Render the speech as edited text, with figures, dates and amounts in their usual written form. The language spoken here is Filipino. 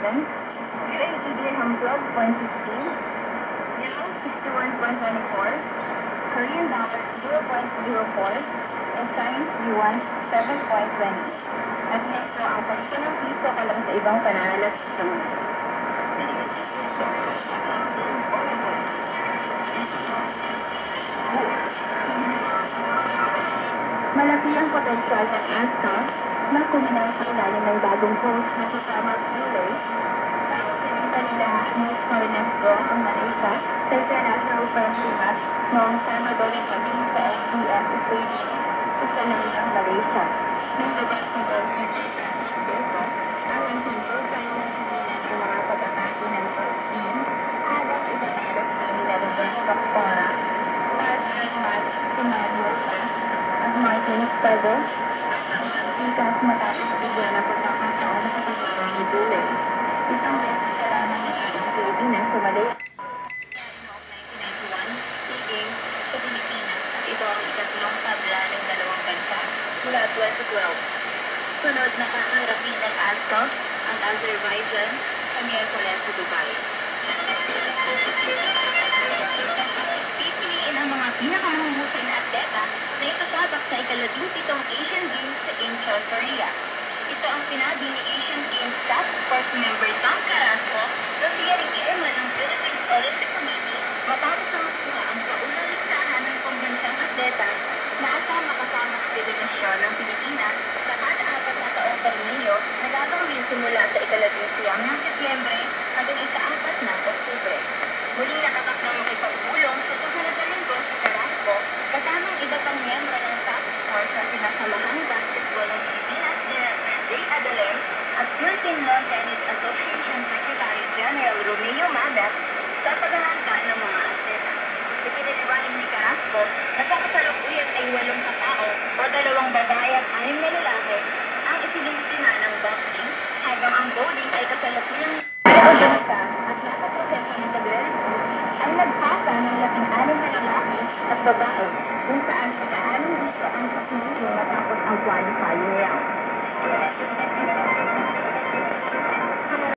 Grade Ibrahim 12.15, Euro 61.24, Korean dollar 0.04, and Chinese yuan 7.20. At next po, ang pagkita ng piso kalang sa ibang pananalat sa mundo. Malaki ang potensyal ng ASCA na kuminang sa ilalim ng bagong post na kasama at relay para sa nila Miss Marinas Go ang Malaysia sa International Friendly Match noong Sabado ng gabi sa SBF Stadium sa Sanayang, Malaysia. Nang labas ng LCD ang nagsimpulsan ng sila ng mga pagkakati ng team habang ibabalot nila ng Doctora, Martin Matt, si Mario at Martin Pedro ikas matapos bigyan na pagkakataon sa paglalang ni Dulay. Isang beses sa lamang ng ating Pilipinas sa Malaysia noong 1991 SEA Games sa Pilipinas at ito ang ikatlong tabla ng dalawang bansa mula 2012. Sunod na kaharapin ng ASCA ang Azerbaijan sa Miyerkules sa Dubai. Pipiliin ang mga pinakamahusay na atleta na itasabak sa ika-17 Asian Games sa Incheon, Korea. Ito ang sinabi ni Asian Games Task Force member Tom Carrasco na siyaring chairman ng Philippine Olympic Committee matapos na makuha ang kaunang listahan ng pambansang atleta na asama kasama sa delegasyon ng Pilipinas sa kada-apat na taong torneo na gagawin simula sa ika-17 ng Setyembre hanggang ika-4 ng Oktubre. Muling nakatakdang makipagpulong sa susunod na linggo sa Carrasco kasamang iba pang miyembro ng task force sa sinasamahang basketball ng Pilipinas Director Jay Adalem at Philippine Lawn Tennis Association Secretary General Romeo Magat sa paghahanda ng mga atleta. Ikiniliwanag ni Carrasco na sa kasalukuyan ay 8 katao o 2 babae at 6 na lalaki ang isinumpina ng boxing habang ang bowling ay kasalukuyang organisa at nasa proseso ng pagre-recruit ay nagpasa ng 16 na lalaki at babae kung saan pag-aanong dito ang sakito matapos ang qualifying round.